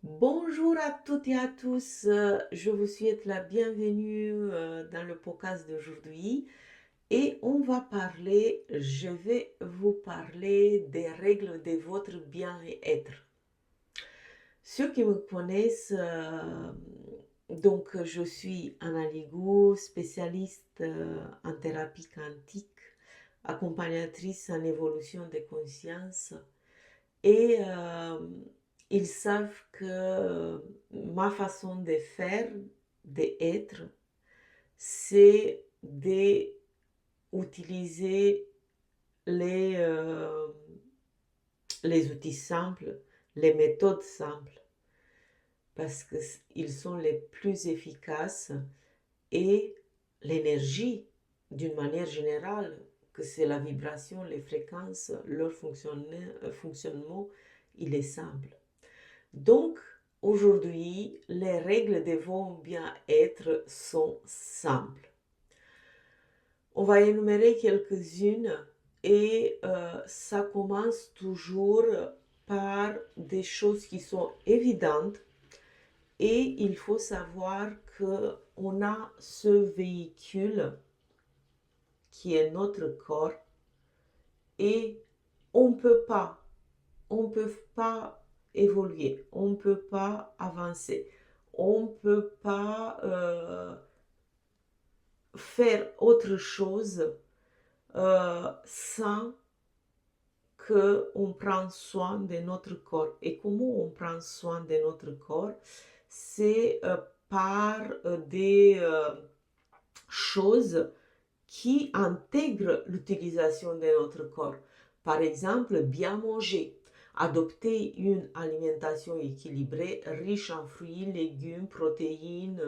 Bonjour à toutes et à tous, je vous souhaite la bienvenue dans le podcast d'aujourd'hui et je vais vous parler des règles de votre bien-être. Ceux qui me connaissent, donc je suis Anna Ligou, spécialiste en thérapie quantique, accompagnatrice en évolution des consciences et ils savent que ma façon de faire, d'être, c'est d'utiliser les, euh, les outils simples, les méthodes simples, parce qu'ils sont les plus efficaces et l'énergie, d'une manière générale, que c'est la vibration, les fréquences, leur fonctionnement, il est simple. Donc, aujourd'hui, les règles de vos bien-être sont simples. On va énumérer quelques-unes et ça commence toujours par des choses qui sont évidentes et il faut savoir qu'on a ce véhicule qui est notre corps et on on peut pas évoluer, on ne peut pas avancer, on ne peut pas faire autre chose sans qu'on prenne soin de notre corps. Et comment on prend soin de notre corps? C'est par des choses qui intègrent l'utilisation de notre corps. Par exemple, bien manger, adopter une alimentation équilibrée, riche en fruits, légumes, protéines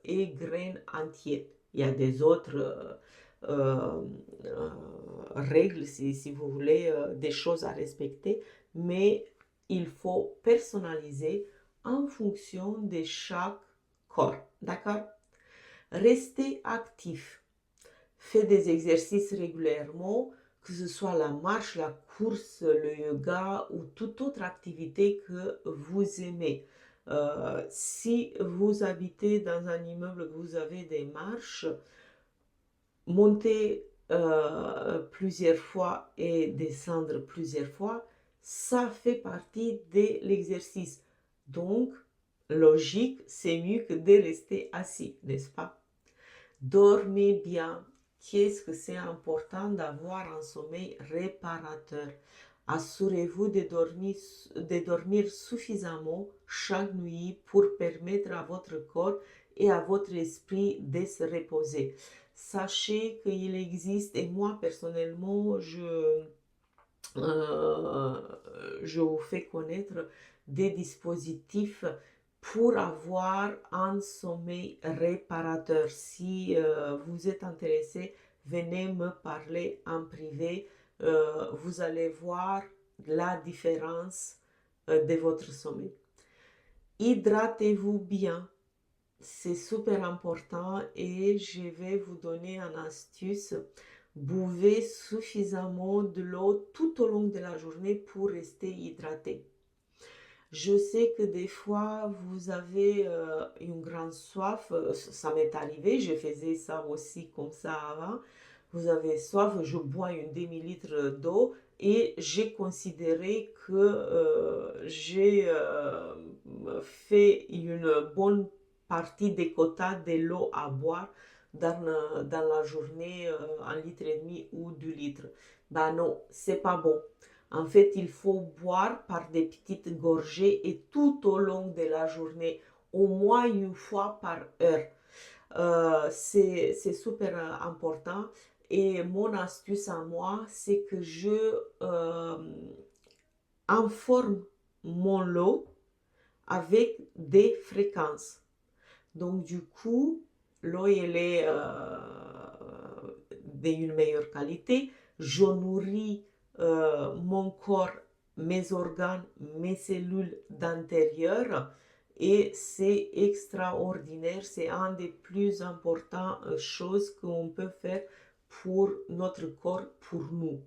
et graines entières. Il y a des autres euh, euh, règles, si vous voulez, des choses à respecter, mais il faut personnaliser en fonction de chaque corps. D'accord? Restez actif. Faites des exercices régulièrement, que ce soit la marche, la course, le yoga ou toute autre activité que vous aimez. Si vous habitez dans un immeuble que vous avez des marches, monter plusieurs fois et descendre plusieurs fois, ça fait partie de l'exercice. Donc, logique, c'est mieux que de rester assis, n'est-ce pas? Dormez bien. Qu'est-ce que c'est important d'avoir un sommeil réparateur? Assurez-vous de dormir suffisamment chaque nuit pour permettre à votre corps et à votre esprit de se reposer. Sachez qu'il existe, et moi personnellement, euh, je vous fais connaître des dispositifs pour avoir un sommeil réparateur. Si vous êtes intéressé, venez me parler en privé. Vous allez voir la différence de votre sommeil. Hydratez-vous bien. C'est super important et je vais vous donner une astuce. Buvez suffisamment de l'eau tout au long de la journée pour rester hydraté. Je sais que des fois, vous avez une grande soif. Ça m'est arrivé, je faisais ça aussi comme ça avant. Vous avez soif, je bois une demi-litre d'eau et j'ai considéré que j'ai fait une bonne partie des quotas de l'eau à boire dans la journée, 1,5 litre ou 2 litres. Ben non, c'est pas bon. En fait, il faut boire par des petites gorgées et tout au long de la journée, au moins une fois par heure. C'est super important. Et mon astuce à moi, c'est que je informe mon lot avec des fréquences. Donc, du coup, l'eau, elle est d'une meilleure qualité. Je nourris mon corps, mes organes, mes cellules d'intérieur et c'est extraordinaire. C'est un des plus importantes choses qu'on peut faire pour notre corps, pour nous.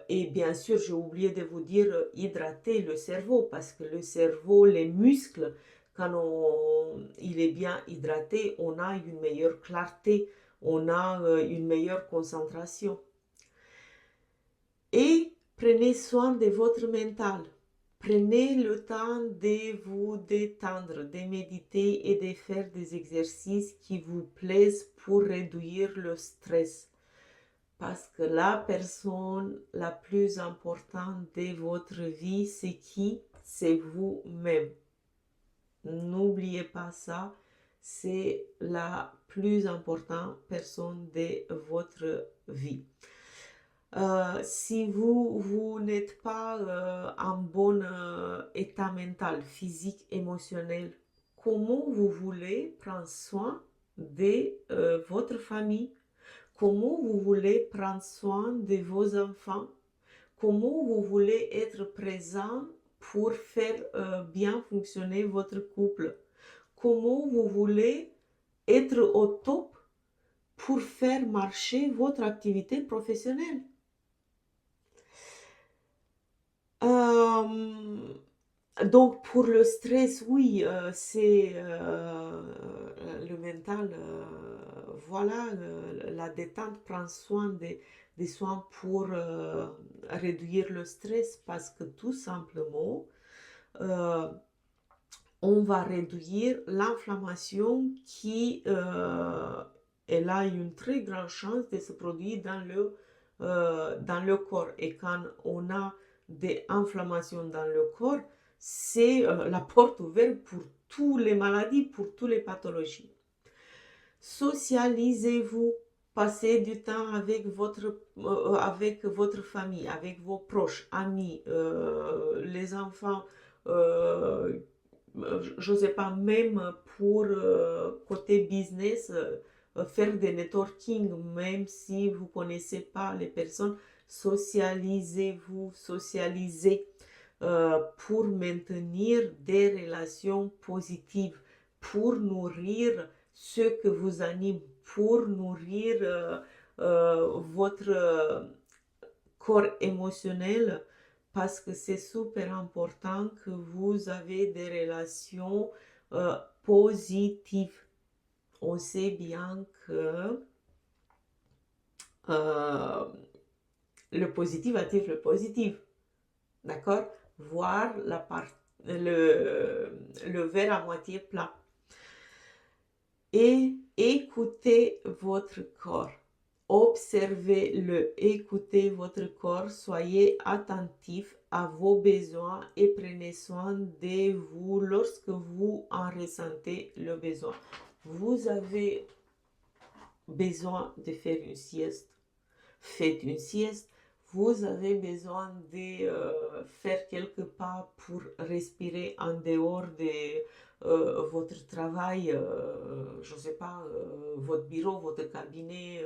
Et bien sûr, j'ai oublié de vous dire, hydrater le cerveau parce que le cerveau, les muscles, quand il est bien hydraté, on a une meilleure clarté, on a une meilleure concentration. Et prenez soin de votre mental. Prenez le temps de vous détendre, de méditer et de faire des exercices qui vous plaisent pour réduire le stress. Parce que la personne la plus importante de votre vie, c'est qui? C'est vous-même. N'oubliez pas ça. C'est la plus importante personne de votre vie. Si vous n'êtes pas en bon état mental, physique, émotionnel, comment vous voulez prendre soin de votre famille? Comment vous voulez prendre soin de vos enfants? Comment vous voulez être présent pour faire bien fonctionner votre couple? Comment vous voulez être au top pour faire marcher votre activité professionnelle? Donc pour le stress, oui, c'est le mental, voilà, la détente prend soin des soins pour réduire le stress parce que tout simplement, euh, on va réduire l'inflammation qui elle a une très grande chance de se produire dans le corps. Et quand on a des inflammations dans le corps, c'est la porte ouverte pour toutes les maladies, pour toutes les pathologies. Socialisez-vous, passez du temps avec votre famille, avec vos proches, amis, les enfants, je ne sais pas, même pour côté business, faire des networking, même si vous ne connaissez pas les personnes, socialisez-vous, socialisez pour maintenir des relations positives, pour nourrir ce que vous anime, pour nourrir votre corps émotionnel, parce que c'est super important que vous avez des relations positives. On sait bien que le positif attire le positif. D'accord? Voir le verre à moitié plein. Et écoutez votre corps. Observez-le, écoutez votre corps, soyez attentif à vos besoins et prenez soin de vous lorsque vous en ressentez le besoin. Vous avez besoin de faire une sieste, faites une sieste. Vous avez besoin de faire quelques pas pour respirer en dehors de votre travail, je ne sais pas, votre bureau, votre cabinet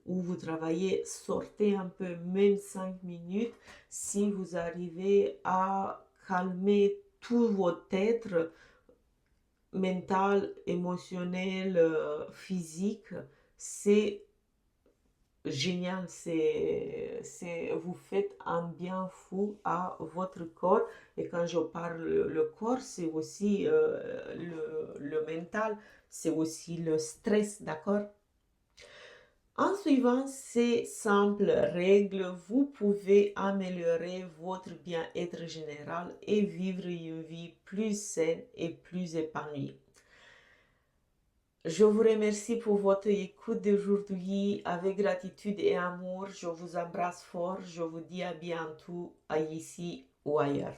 où vous travaillez. Sortez un peu, même 5 minutes, si vous arrivez à calmer tout votre être mental, émotionnel, physique. C'est génial, vous faites un bien fou à votre corps. Et quand je parle le corps, c'est aussi le mental, c'est aussi le stress, d'accord? En suivant ces simples règles, vous pouvez améliorer votre bien-être général et vivre une vie plus saine et plus épanouie. Je vous remercie pour votre écoute d'aujourd'hui. Avec gratitude et amour, je vous embrasse fort. Je vous dis à bientôt, ici ou ailleurs.